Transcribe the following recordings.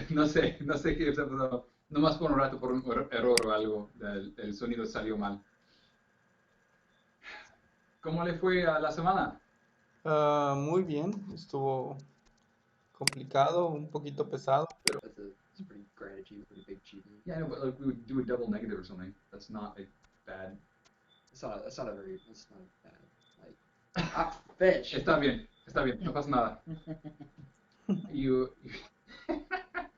No sé qué está pasando. Nomás por un rato, por un error o algo, el sonido salió mal. ¿Cómo le fue a la semana? Muy bien, estuvo complicado, un poquito pesado, pero It's a pretty great achievement, pretty big achievement. Yeah, I know, but like we would do a double negative or something. That's not like bad. That's not bad. Like, fish. Está bien, no pasa nada. You,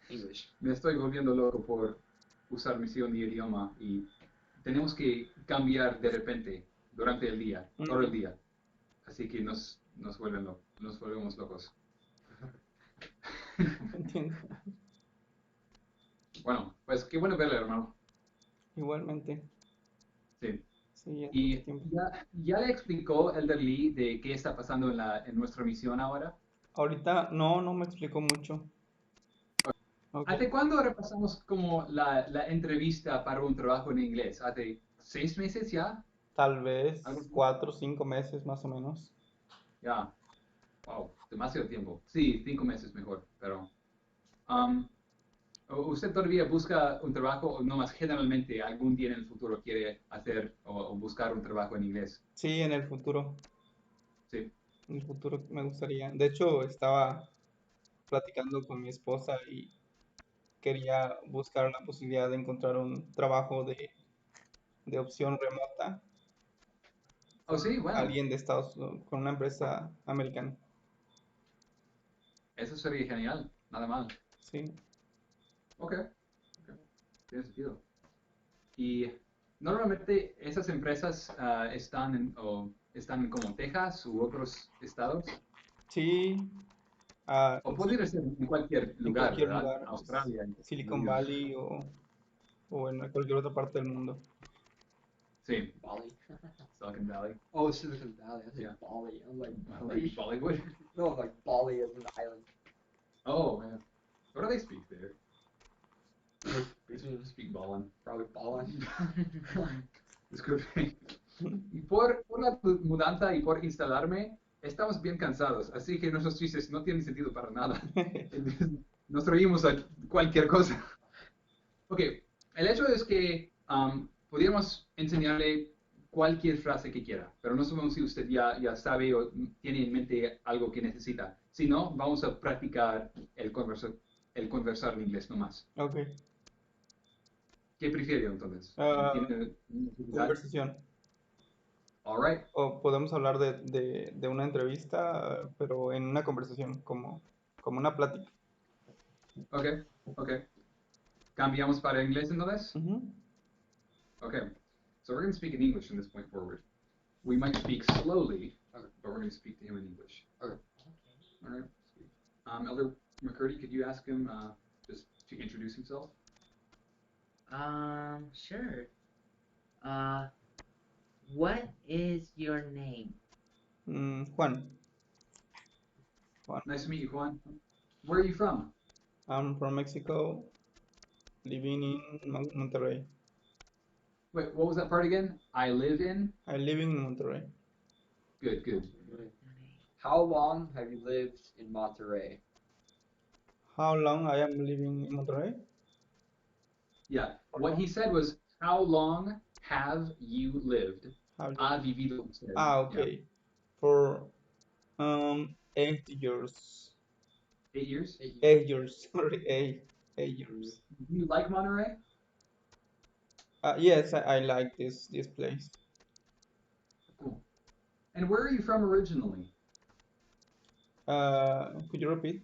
English. Me estoy volviendo loco por usar misión de idioma y tenemos que cambiar de repente durante el día, todo el día. Así que nos volvemos locos. entiendo. Bueno, pues qué bueno verle, hermano. Igualmente, Sí. sí, ya mucho Y tiempo. ya le explicó el Lee de qué está pasando en nuestra misión ahora. Ahorita no me explicó mucho. Ok, ¿Hace cuándo repasamos como la entrevista para un trabajo en inglés? ¿Hace 6 meses ya? tal ¿Algo vez así? 4 o 5 meses más o menos. Ya, wow, demasiado tiempo. Sí, 5 meses mejor, pero... um, ¿usted todavía busca un trabajo o no más generalmente algún día en el futuro quiere hacer o buscar un trabajo en inglés? Sí, Sí. en el futuro me gustaría. De hecho, estaba platicando con mi esposa y quería buscar la posibilidad de encontrar un trabajo de opción remota Oh, con sí, bueno, alguien de Estados Unidos, con una empresa americana. eso sería genial, nada mal. Sí, Ok, ok, tiene sentido. Y normalmente esas empresas están como en Texas u otros estados, sí, o podría ser en cualquier en lugar, cualquier ¿verdad? lugar, Australia, Silicon incluido. Valley o en cualquier otra parte del mundo. Sí, Bali. Silicon Valley. Oh, Silicon Valley. I said Yeah. Bali. I'm like Like Bali. Bollywood. No, like Bali as an island. Oh, man. What do they speak there? They Between speak Ballin. probably Bali. Disculpe. Y por la mudanza y por instalarme, estamos bien cansados, así que nuestros chistes no tienen sentido para nada. Entonces, nos reímos a cualquier cosa. Ok, el hecho es que podríamos enseñarle cualquier frase que quiera, pero no sabemos si usted ya sabe o tiene en mente algo que necesita. Si no, vamos a practicar el conversar en inglés nomás. Ok, ¿Qué prefiere entonces? ah, ¿Tiene necesidad? conversación. All right. O podemos hablar de una entrevista, pero en una conversación, como una plática. Ok, ok. ¿Cambiamos para inglés entonces? Ujú. Okay. So we're going to speak in English from this point forward. We might speak slowly, Okay. but we're going to speak to him in English. Okay. All right. Sweet. Elder McCurdy, could you ask him just to introduce himself? Sure. Uh, what is your name? Juan. Juan. Nice to meet you, Juan. Where are you from? I'm from Mexico, living in Monterrey. Wait, what was that part again? I live in? I living in Monterrey. Good, good. How long have you lived in Monterrey? How long I am living in Monterrey? Yeah. For What long? he said was, how long have you lived? How Ha long? vivido usted. Yeah. Okay. For 8 years. 8 years? 8 years. 8 years. Sorry, 8 years. Do you like Monterey? Yes, I like this place. Cool. And where are you from originally? Could you repeat?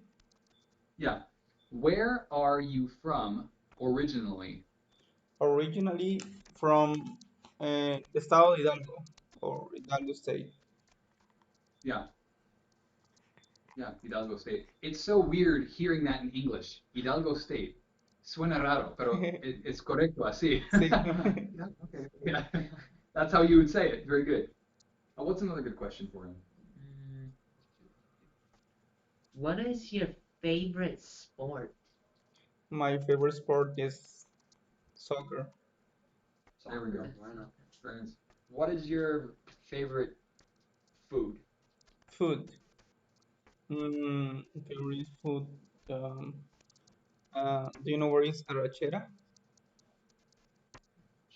Yeah. Where are you from originally? Originally from Estado de Hidalgo or Hidalgo State. Yeah. Yeah, Hidalgo State. It's so weird hearing that in English. Hidalgo State. Suena raro, pero es correcto así. Sí. Yeah, okay. Yeah. That's how you would say it. Very good. What's another good question for him? Mm, what is your favorite sport? My favorite sport is soccer. There we go. Why not? Very nice. What is your favorite food? Food. Favorite food. Um, do you know where is arrachera?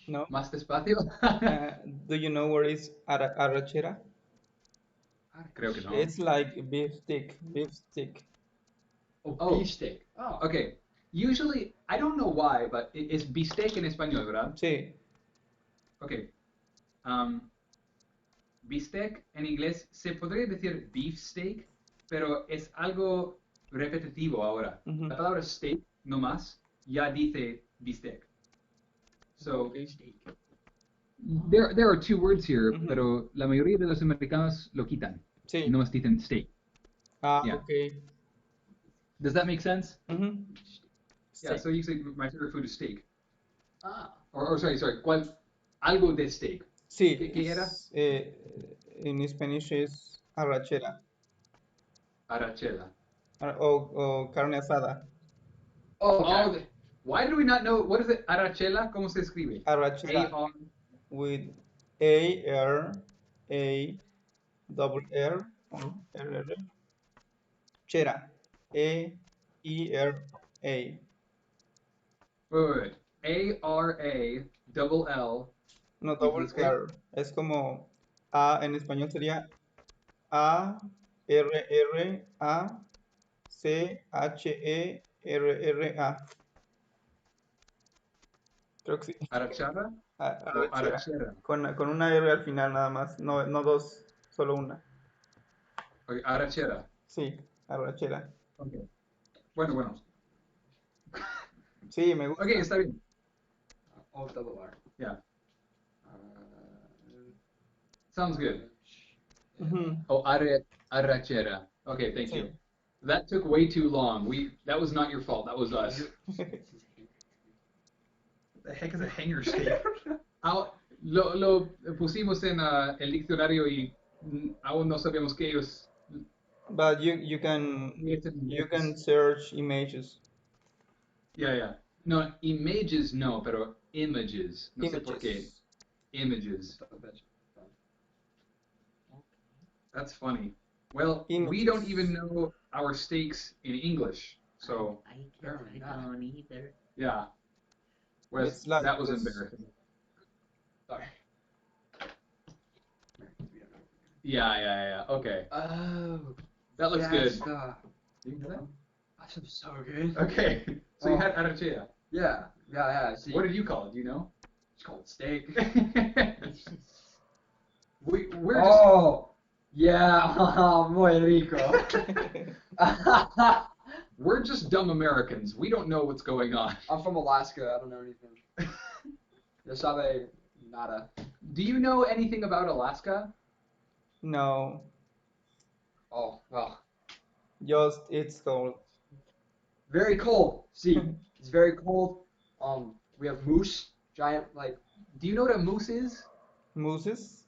No. Más despacio. Do you know where is arrachera? Creo que no. It's like beef stick. Beef stick. Oh, Oh. beef steak. Oh. Okay. Usually, I don't know why, but es bistec en español, ¿verdad? Sí. Okay. Bistec en inglés se podría decir beef steak, pero es algo repetitivo ahora. Ujú. La palabra steak, no más, ya dice bistec. So, Beef steak. there are two words here, Ujú. pero la mayoría de los americanos lo quitan. Sí. No más dicen steak. Yeah. Okay. Does that make sense? Ujú. Yeah, so you say my favorite food is steak. Ah. Or sorry, algo de steak. Sí. ¿Qué era? In Spanish is arrachera. Arachela. O carne asada. Oh, okay. Oh, why do we not know? What is it? Arachela? ¿Cómo se escribe? Arrachera. A-R. With A-R-A double R or R-R. Chera. A-E-R-A. Wait. A-R-A double L. No, double ¿Y R. Es como A en español sería A-R-R-A-C-H-E-R-R-A. Creo que sí. Arachara? O Arrachera. arachera. Con una R al final nada más. No, no dos, solo una. Okay, arachera. Sí, arrachera. Okay. Bueno. Sí, me gusta. Okay, está bien. Oh, double R. Yeah. Sounds good. Ujú. Oh, arachera. Okay, thank Sí. you. That took way too long. That was not your fault. That was us. The heck is a hanger steak? Lo pusimos en el diccionario y aún no sabemos qué es. But you can search images. Yeah. No, images no, pero images. No sé por qué. Images. Images. That's funny. Well, we Images. don't even know our steaks in English, so I don't either. yeah. Well, It's like that was this. embarrassing. Sorry. Yeah. Okay. Oh. That looks that's good. The... You know that? That sounds so good. Okay. So you Oh. had arachea. Yeah. I see. What did you call it? Do you know? It's called steak. We're just. Oh. Yeah. Muy rico. We're just dumb Americans. We don't know what's going on. I'm from Alaska. I don't know anything. Yo sabe nada. Do you know anything about Alaska? No, Oh, well. just it's cold. Very cold. See, it's very cold. We have moose, giant, like, Do you know what a moose is? Mooses?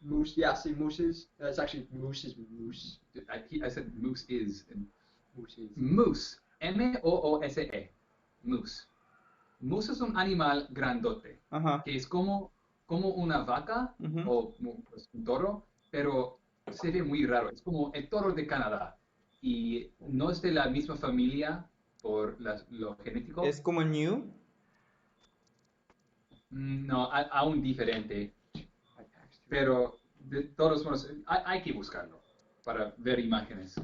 moose. Yeah, see, mooses. It's actually moose is moose. I said moose is. Mooses. Moose. M-O-O-S-E. Moose. Moose es un animal grandote, Ajá. que es como una vaca Ujú. o pues, un toro, pero se ve muy raro. Es como el toro de Canadá. Y no es de la misma familia por lo genético. Es como new. No, aún diferente. Pero de todos modos, hay que buscarlo para ver imágenes.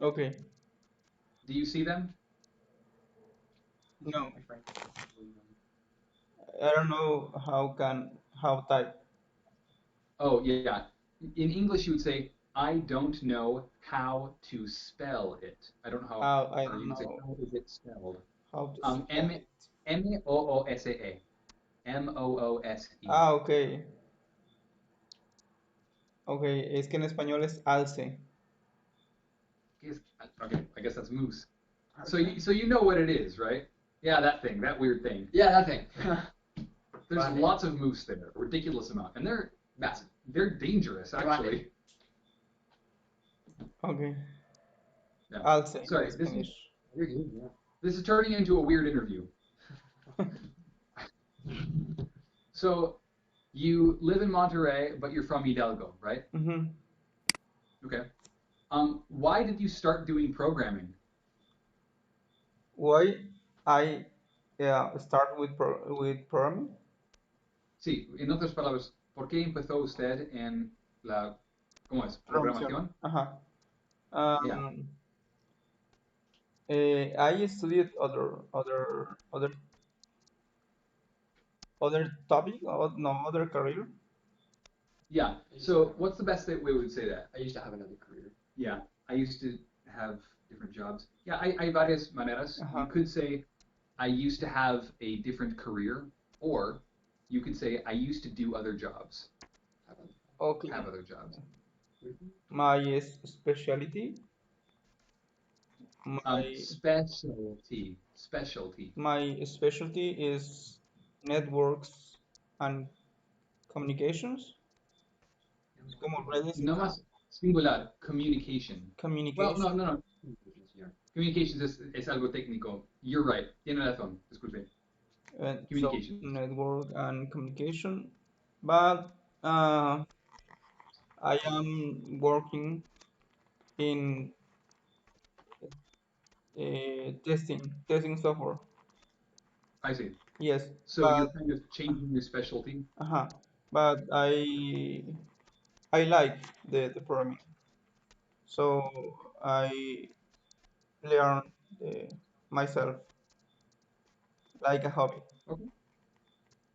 Okay. Do you see them? No, I don't know how type. Oh, yeah. In English, you would say, I don't know how to spell it. I don't know how. I or don't you would say, know how is it spelled? how to spell M- it. M-O-O-S-E. M-O-O-S-E. Okay. Okay, es que en español es alce. Okay, I guess that's moose. So you know what it is, right? Yeah, that thing, that weird thing. Yeah, that thing. There's Right. lots of moose there, ridiculous amount, and they're massive. They're dangerous, actually. Okay. Yeah. Alce. Sorry, in this Spanish. You're good, yeah. This is turning into a weird interview. So, you live in Monterrey, but you're from Hidalgo, right? Mhm. Okay. Why did you start doing programming? Why I start with programming? Sí, en otras palabras, ¿por qué empezó usted en la, ¿cómo es? Programación. Programación. Ajá. Yeah. I studied other topic or no other career. Yeah. So what's the best way we would say that? I used to have another career. Yeah. I used to have different jobs. Yeah, hay varias maneras. You Ajá. could say, I used to have a different career, or you could say, I used to do other jobs, Okay. have other jobs. My specialty, my Specialty. my specialty is networks and communications. Es como redes y No más singular, communication. Well, communication. no. Communications es algo técnico. You're right. Tiene razón. Disculpe. So Communications. network and communication, but I am working in testing software. I see. Yes, So you're kind of changing your specialty. but I like the programming, so I learn myself like a hobby. Okay,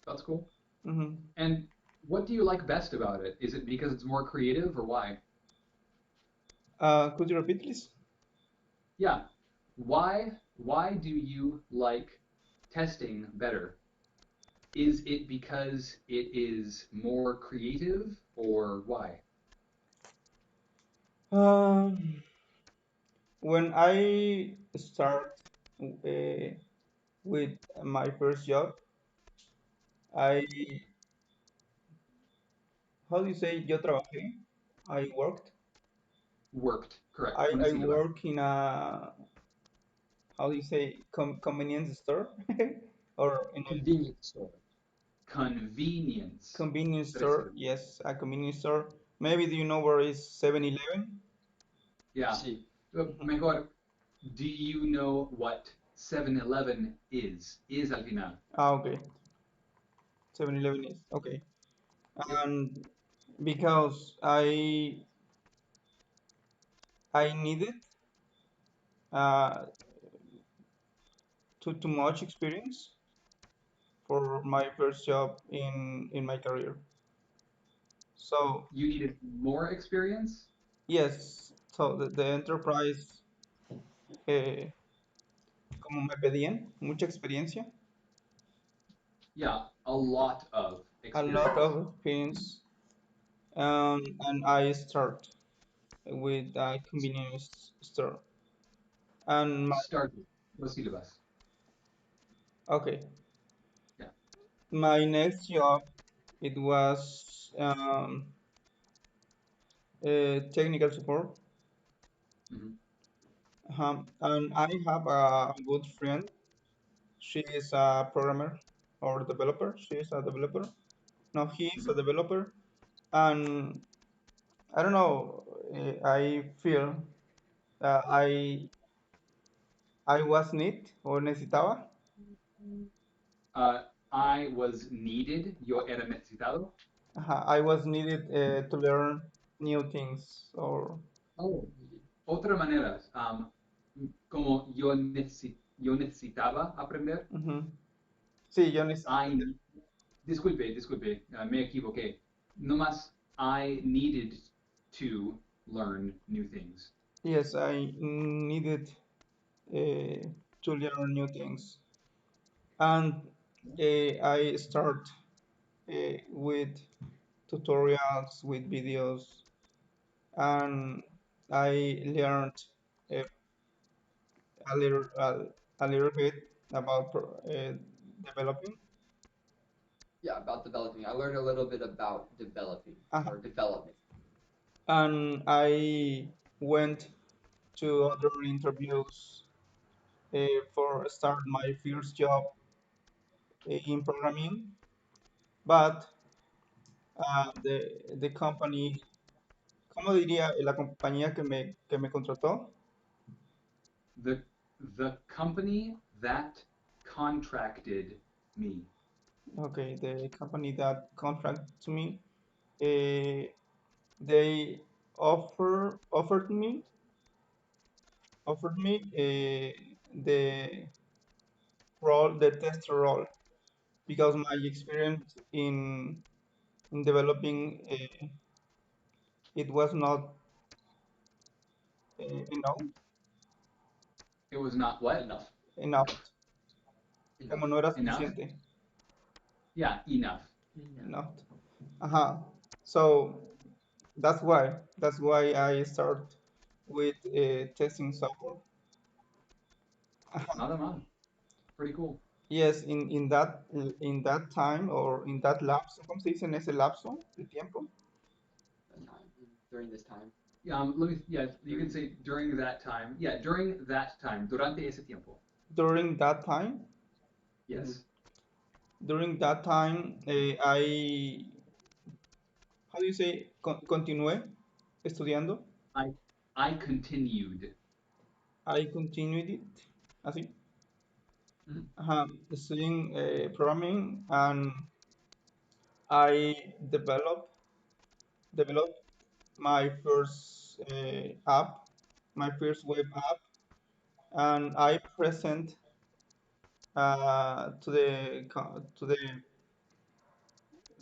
that's cool. hmm And what do you like best about it? Is it because it's more creative, or why? Could you repeat, please? Yeah. Why do you like testing better? Is it because it is more creative, or why? Um, when I start with my first job, I how do you say yo trabajé? I worked. Worked. Correct. I Una sílaba. work in a how do you say convenience store or in a Convenience store. Convenience. convenience Tres store. sílabas. Yes, a convenience store. Maybe do you know where is 7-Eleven? Yeah. Sí. Mejor, do you know what 7-Eleven is? Is al final. Okay. 7-Eleven is okay. And because I needed uh too much experience for my first job in my career. So You needed more experience? yes, so the enterprise eh, como me pedían mucha experiencia, Yeah, a lot of a lot experience. of experience, and I start with a convenience store. And Started. Dos sílabas. okay, Yeah. my next job it was technical support. Mhm. And I have a good friend. She is a programmer or developer. She is a developer. No, he is a Mhm. developer. And I don't know. I feel I was need or necesitaba. I was needed. Yo era necesitado. I was needed to learn new things or Oh. Otra manera. Como yo necesitaba aprender. ujú. Sí, yo I disculpe, me equivoqué. No más, I needed to learn new things. yes, I needed to learn new things, and I start with tutorials, with videos, and I learned uh, a little a little bit about developing. Yeah, about developing. I learned a little bit about developing Uh, or development. and I went to other interviews for start my first job in programming, but the company ¿Cómo diría la compañía que me contrató? The company that contracted me. Okay, the company that contract to me, uh, they offered me the the tester role, because my experience in developing it was not enough It was not what? Enough. enough, Enough. como no era Enough? suficiente Yeah, enough. enough. So that's why I start with testing software. Nada mal. Pretty cool. Yes, in that time, or in that lapso, ¿cómo se dice en ese lapso de tiempo? That time. During this time. You can say during that time. Yeah, during that time. Durante ese tiempo. During that time, Yes. during that time, I, how do you say, continué estudiando. I continued. I continued it, así, Mhm. studying programming, and I developed my first app, my first web app, and I present to the,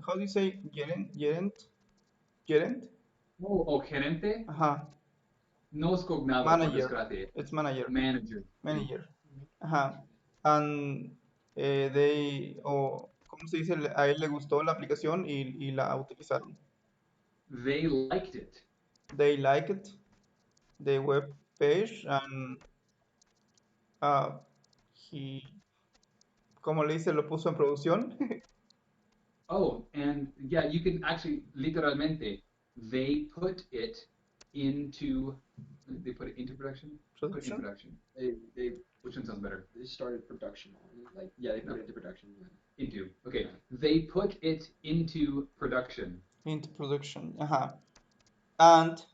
how do you say, gerent, Oh, gerente? ajá, No es cognado, por manager, desgracia. it's manager, Manager. manager, ajá, and ¿cómo se dice? A él le gustó la aplicación y la utilizaron. They liked it. They liked the web page, and he, ¿cómo le dice? Lo puso en producción. Oh, and yeah, you can actually, literalmente, they put it into production? Put it in Production? production. They Which one sounds better? they started production on it. Like, yeah, they put No. it into production. Into. Okay. They put it into production. Into production, and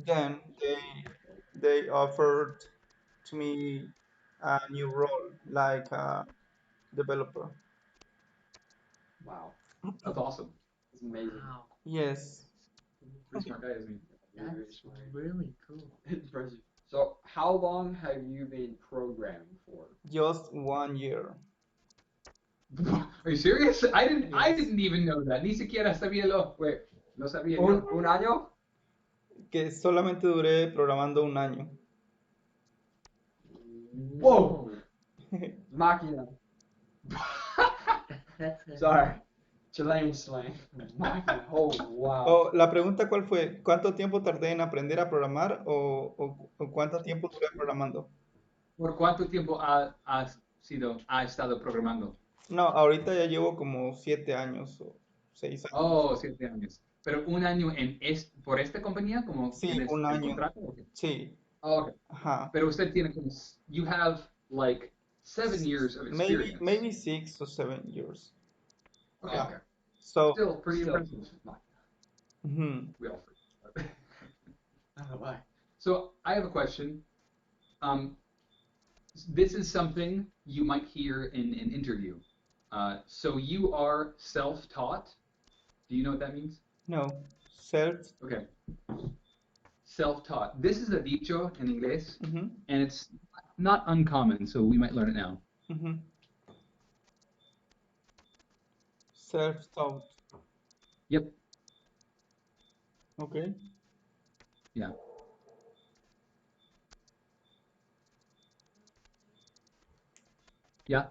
then they offered to me a new role, like a developer. Wow. That's awesome. It's amazing. Wow, Yes. Pretty smart guy, isn't he? Very that's smart. really cool. Impressive. So, how long have you been programming for? Just 1 year. Are you serious? I Yes. didn't even know that. Ni siquiera sabía Wait, lo sabía un, yo. un año? Que solamente duré programando 1 año. Whoa! Máquina. That's a, Sorry. Chilean slang. Máquina. Oh, wow. Oh, la pregunta cuál fue, ¿cuánto tiempo tardé en aprender a programar, o cuánto tiempo duré programando? ¿Por cuánto tiempo ha estado programando? No, ahorita ya llevo como 7 años o 6 años. Oh, 7 años. Pero un año por esta compañía, como Sí, tienes 1 el año. contrato. Okay. Sí, Oh, okay. ajá. Pero usted tiene como, you have like 7 years of experience. Maybe 6 or 7 years. Okay, Yeah. okay. So, Still pretty impressive. mhm. We all forget. Why? So I have a question. This is something you might hear in an interview. So you are self-taught. Do you know what that means? No, self. Okay. Self-taught. This is a dicho in inglés, Mhm, and it's not uncommon, so we might learn it now. mhm. Self-taught. Yep. Okay. Yeah. Yeah.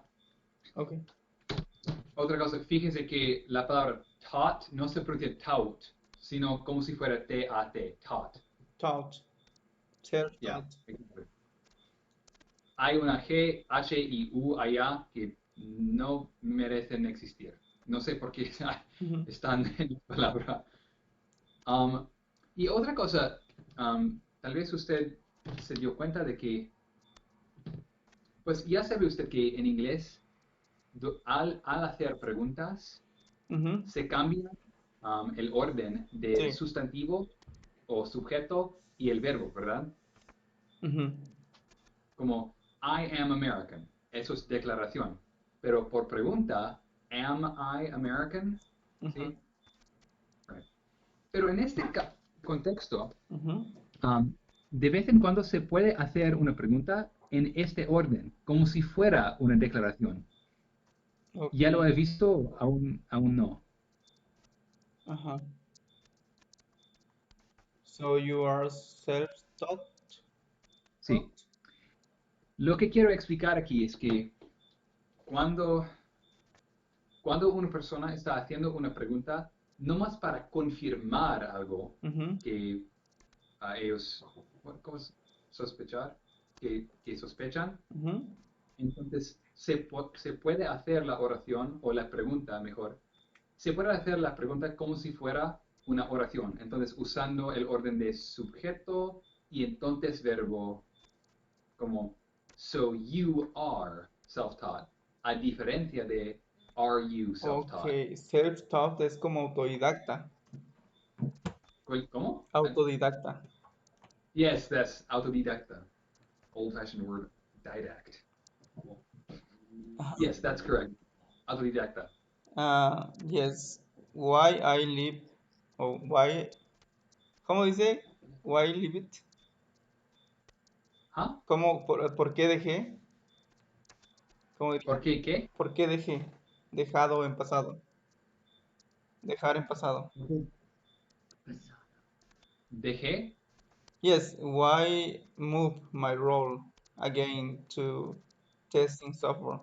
Okay. Otra cosa, fíjese que la palabra taught no se pronuncia tout, sino como si fuera T-A-T, taught. Taught. Yeah. Self-taught. Exactly. Hay una G, H y U allá que no merecen existir. No sé por qué Mhm. están en la palabra. Y otra cosa, tal vez usted se dio cuenta de que, pues ya sabe usted que en inglés, al hacer preguntas, Mhm. se cambian el orden del Sí. sustantivo o sujeto y el verbo, ¿verdad? Ujú. Como I am American. Eso es declaración. Pero por pregunta, am I American? Ujú. ¿Sí? Right. Pero en este contexto, Ujú. de vez en cuando se puede hacer una pregunta en este orden, como si fuera una declaración. Ok. ¿Ya lo he visto? Aún no. Ajá. So you are self-taught? Sí. Lo que quiero explicar aquí es que cuando, cuando una persona está haciendo una pregunta, no más para confirmar algo Ujú. que ellos, ¿cómo es? Sospechar, que sospechan, Ujú. entonces se puede hacer la oración o la pregunta mejor. Se puede hacer la pregunta como si fuera una oración, entonces usando el orden de sujeto y entonces verbo como so you are self-taught, a diferencia de are you self-taught. Ok, self-taught es como autodidacta. ¿Cómo? Autodidacta. Yes, that's autodidacta. Old-fashioned word, didact. Yes, that's correct. Autodidacta. Yes. Why I live, o why, ¿cómo dice? Why leave it? ¿Ah? ¿Cómo, por qué dejé? ¿Cómo diría? ¿Por qué qué? ¿Por qué dejé? Dejado en pasado. Dejar en pasado. Dejé. Yes, why move my role again to testing software?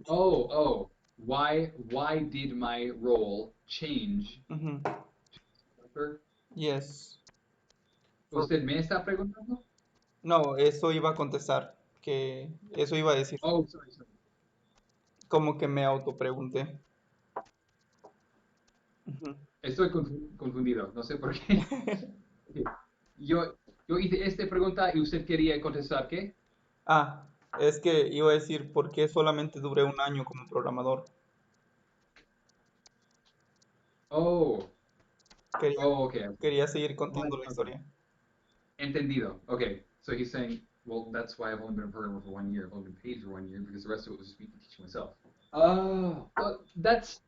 Oh. Why did my role change? Ujú. Yes. ¿Usted me está preguntando? No, eso iba a contestar, que eso iba a decir, Oh, sorry. como que me autopregunté. Ujú. Estoy confundido, no sé por qué. Yo, yo hice esta pregunta y usted quería contestar ¿qué? Ah, es que iba a decir por qué solamente duré un año como programador. Oh, Quería, okay. quería seguir contando la Okay. historia. Entendido. Okay. So he's saying, well, that's why I've only been a programmer for 1 year. I've only been paid for 1 year because the rest of it was just me teaching myself. Oh. Well, that's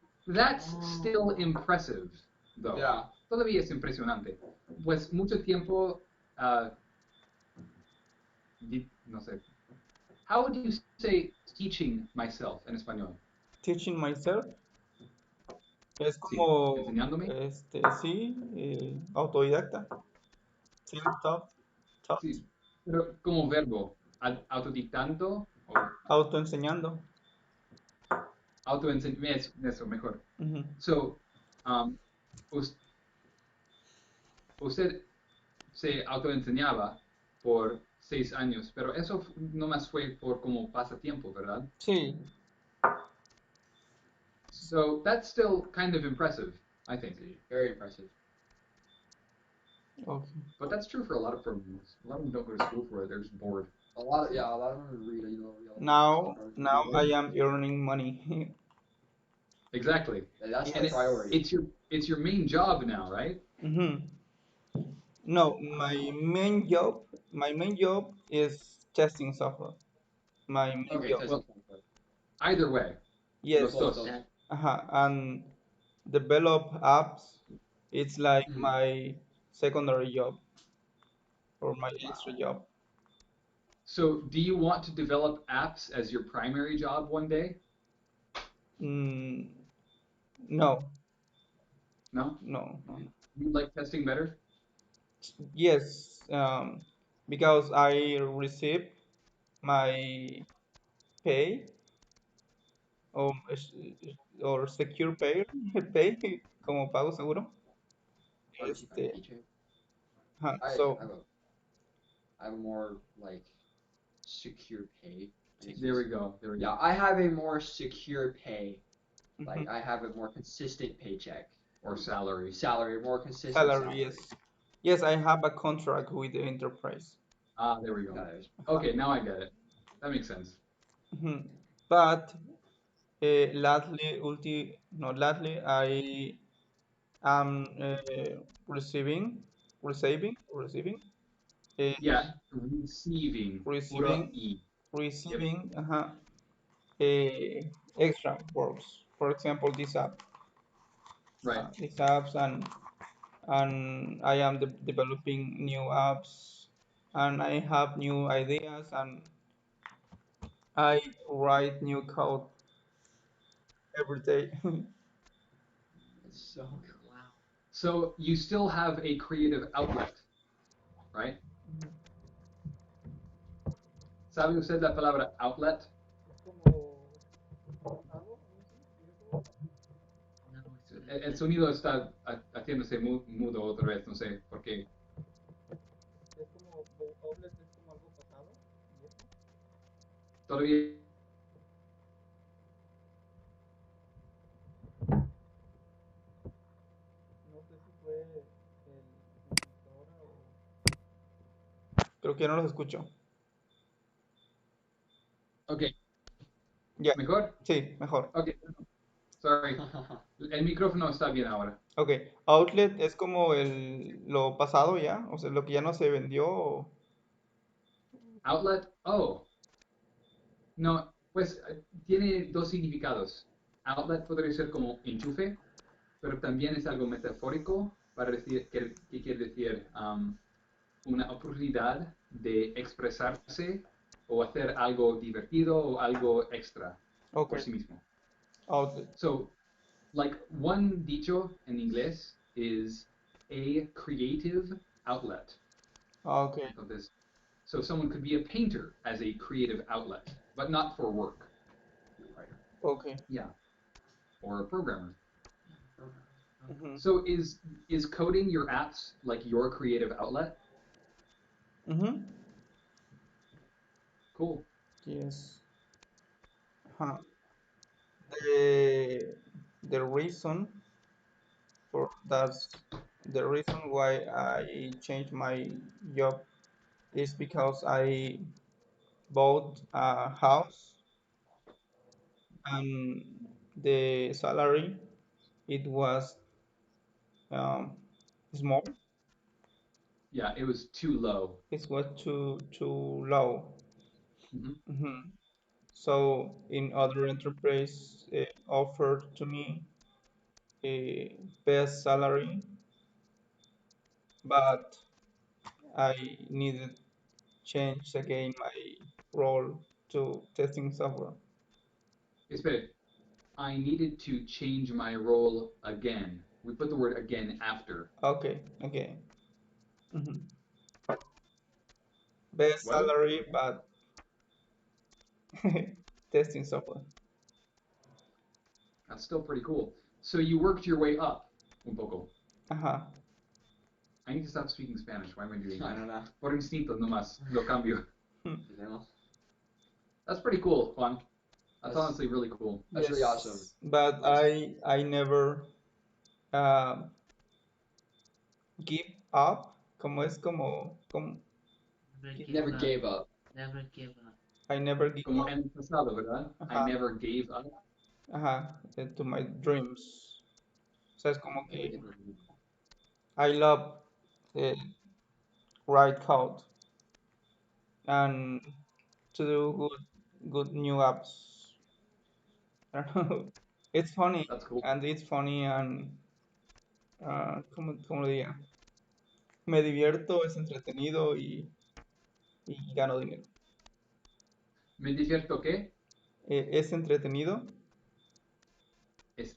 still impressive, though. Yeah. Todavía es impresionante. Pues mucho tiempo, no sé. How would you say teaching myself en español? Teaching myself es Sí, como, enseñándome. sí, autodidacta. Self-taught, taught, Sí, pero como verbo, autodictando o autoenseñando. eso mejor. Ujú. So, um, us- usted se autoenseñaba por 6 años, pero eso nomás fue por como pasatiempo, ¿verdad? Sí, So that's still kind of impressive, I think. Very impressive. okay. But that's true for a lot of programmers. A lot of them don't go to school for it; they're just bored. A lot of them read, Now I am earning money. Exactly. That's the And priority. it's your main job now, right? Mhm. No, my main job is testing software. My main Okay, job. Well, either way, Yes. los Close, dos. close. And develop apps. It's like Mhm. my secondary job or my extra job. So, do you want to develop apps as your primary job one day? Mm, no, No? no. You like testing better? Yes, because I receive my pay or, or secure pay, pay como pago seguro. Este, Paycheck. I so, have a more like secure pay. There we go. Yeah, I have a more secure pay. mhm, Like I have a more consistent paycheck Or salary. salary, more consistent salary, yes. Yes, I have a contract with the enterprise. Ah, there we go. That is- Okay, now I get it. That makes sense. Mhm. But lately I am receiving, uh, Yeah, receiving. Pura receiving, E. Yep, receiving, extra works. For example, right. these apps, and I am developing new apps, and I have new ideas, and I write new code every day. It's so cool. Wow. So you still have a creative outlet, right? ¿Sabe usted la palabra outlet? No, El sonido está haciéndose mudo otra vez, no sé por qué. Todavía. Creo que ya no los escucho. Ok, Ya, ¿mejor? sí, mejor. Ok, sorry. El micrófono está bien ahora. Ok, outlet es como lo pasado ya, o sea, lo que ya no se vendió. Outlet, oh, no, pues tiene dos significados. Outlet podría ser como enchufe, pero también es algo metafórico para decir que quiere decir una oportunidad de expresarse o hacer algo divertido o algo extra Ok, por sí mismo. outlet. So, like one dicho en inglés is a creative outlet. Ok, Entonces, so someone could be a painter as a creative outlet, but not for work. ok. Yeah, or a programmer. Ujú, So is coding your apps like your creative outlet? ujú. Cool. Yes. Huh. The the reason for that's the reason why I changed my job is because I bought a house, and the salary it was um, small. Yeah, it was too low. It was too low. Mhm. Mhm. So in other enterprise offered to me a best salary, but I needed change again my role to testing software. Espera, I needed to change my role again. We put the word again after. Okay, okay. Mhm. Best Well, salary, but testing software. that's still pretty cool. So you worked your way up un poco. Ajá. I need to stop speaking Spanish. Why am I doing I that? don't know. Por instinto nomás, lo cambio. Hmm. That's pretty cool, Juan. That's That's- honestly really cool. That's really awesome. But I never uh, give up. Como es como Never give give Never up. up. gave up. Never give up. I never give Como up. en el pasado, ¿verdad? I Ajá, never gave up. ajá, to my dreams. O sea, es como Never que gave up. I love uh, write code and to do good new apps. I don't know. It's funny, That's cool. and it's funny, and ¿cómo lo diría? Me divierto, es entretenido y gano dinero. ¿Me divierto qué? Es entretenido. Es,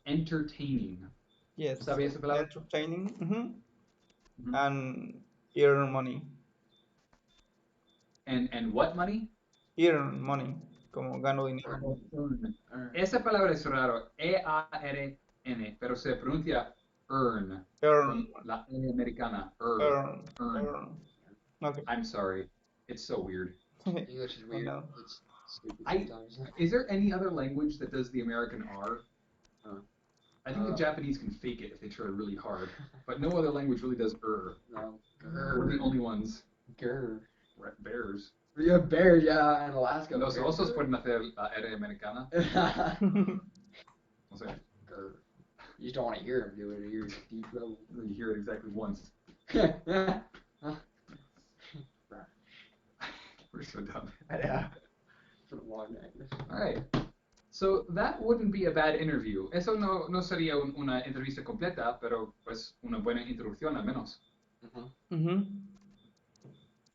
entertaining. Yes, ¿Sabía esa palabra? entertaining, Mhm. and earn money. And what money? Earn money, como gano dinero. Earn. Earn. Esa palabra es raro. E-A-R-N, pero se pronuncia earn. Earn, Con la E americana. earn, Earn. earn. Okay. I'm sorry. It's so weird. English is I weird. know. It's stupid I sometimes. Is there any other language that does the American R? I think the Uh, Japanese can fake it if they try really hard, but no other language really does er. No. We're the only ones. Grr. Bears. We have bears, yeah, in Alaska. Los bears. osos pueden hacer la R americana. No sé. Grr. You just don't want to hear him do it. You're deep level. You hear it exactly once. We're so dumb. Yeah. For the long night. All right. So that wouldn't be a bad interview. Eso no sería una entrevista completa, pero pues una buena introducción al menos.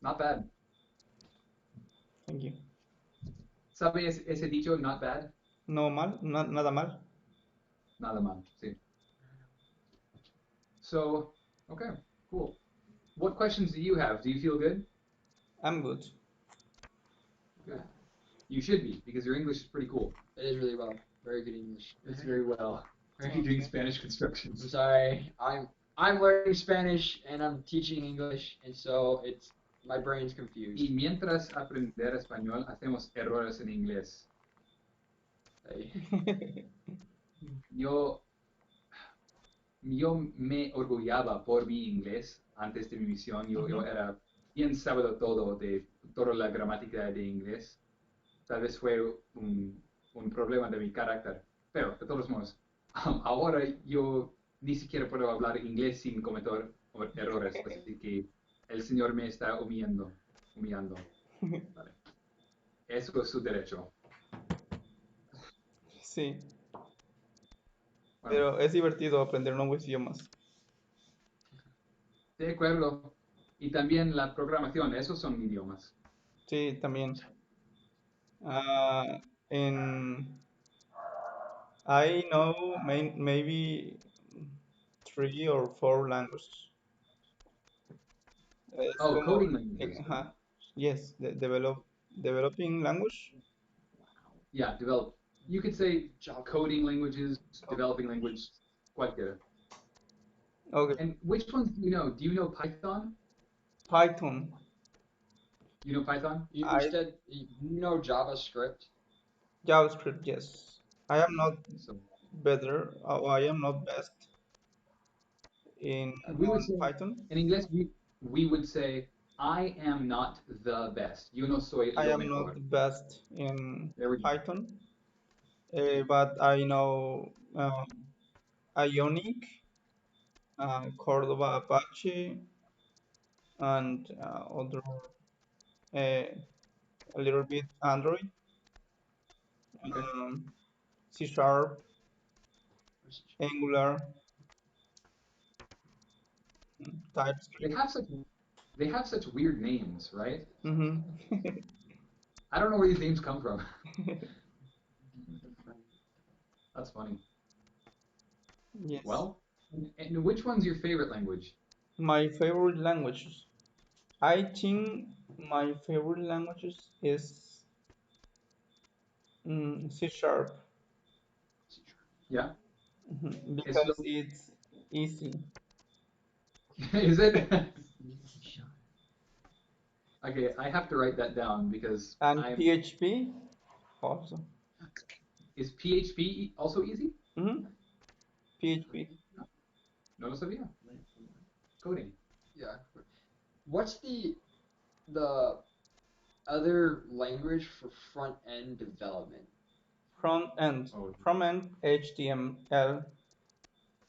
Not bad. Thank you. ¿Sabe ese dicho, not bad? No mal, nada mal. Nada mal, sí. So, okay, cool. What questions do you have? Do you feel good? I'm good. Good. You should be, because your English is pretty cool. It is really well. Very good English. It's very well. Are you doing Spanish constructions? I'm sorry. I'm learning Spanish and I'm teaching English, and so my brain's confused. Y mientras aprender español, hacemos errores en inglés. Yo me orgullaba por mi inglés antes de mi misión. Yo era bien sabido todo de toda la gramática de inglés. Tal vez fue un problema de mi carácter. Pero, de todos modos, ahora yo ni siquiera puedo hablar inglés sin cometer errores. Así que el Señor me está humillando. Vale. Eso es su derecho. Sí, Bueno, pero es divertido aprender nuevos idiomas. de acuerdo. Y también la programación, esos son idiomas. Sí, también. I know maybe 3 or 4 languages. Es Oh, como, coding languages. ajá, yes, developing language. Yeah, develop. You could say coding languages, developing language, cualquiera. Okay, And which ones do you know? Do you know Python? Python. You know Python? You know JavaScript? JavaScript, yes. I am not So better, or I am not best in we would say, Python. in English, we would say, I am not the best. Yo no soy I lo am mejor. not the best in There we go. Python, but I know Ionic, Cordova Apache, and other a little bit Android, Okay. C Sharp, Angular, TypeScript. They have such weird names, right? Mm-hmm. I don't know where these names come from. That's funny. Yes. Well, and which one's your favorite language? My favorite languages. I think my favorite languages is C Sharp. Yeah. Because it's easy. Is it? Okay, I have to write that down because And PHP also. Is PHP also easy? PHP. No lo sabía. Coding. Yeah. What's the other language for front end development? Front end. Oh. Front end HTML.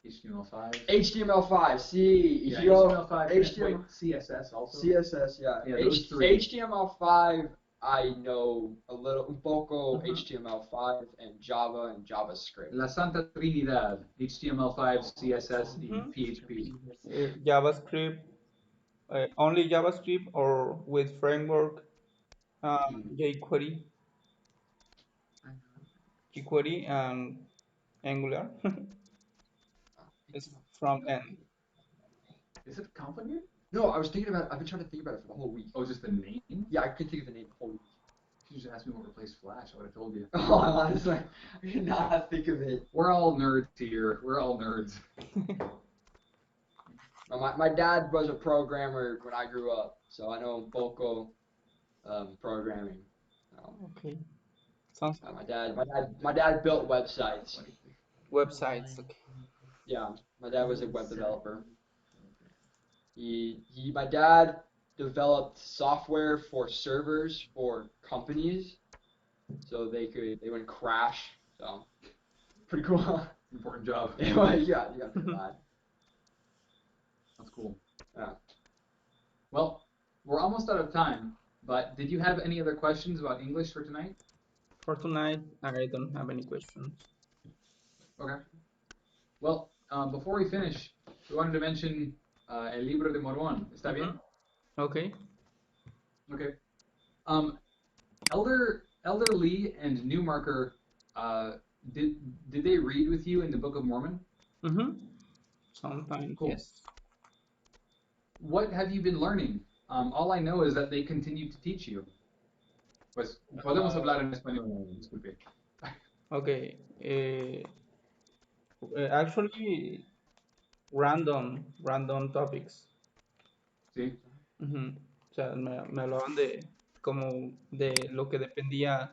HTML5. HTML5. See, Yeah, if you go HTML5. HTML, Wait, CSS also. CSS, yeah. Yeah, those three. HTML5, I know a little, un poco HTML5 and Java and JavaScript. La Santa Trinidad. HTML5, CSS, and PHP. JavaScript. Only JavaScript or with framework jQuery. jQuery and Angular. It's front end. Is it complicated? No, I've been trying to think about it for the whole week. Oh, just the name? Yeah, I couldn't think of the name the whole week. You just asked me what replaced Flash. I would have told you. Oh, honestly, I did not think of it. We're all nerds here. We're all nerds. My dad was a programmer when I grew up, so I know poco programming. Okay. Sounds my dad built websites. websites. Okay. Yeah, my dad was a web developer. My dad developed software for servers for companies, so they wouldn't crash. So pretty cool. Important job. Yeah, you got that. That's cool. Yeah. Well, we're almost out of time, but did you have any other questions about English for tonight? For tonight, I don't have any questions. Okay. Well, before we finish, we wanted to mention El Libro de Mormón. ¿Está bien? Okay. Okay. Elder Lee and Newmarker, did they read with you in the Book of Mormon? Sometimes, Cool. yes. What have you been learning? All I know is that they continue to teach you. Pues podemos hablar en español, disculpe. Okay. Actually, random topics. Sí. O sea, me hablaban de como de lo que dependía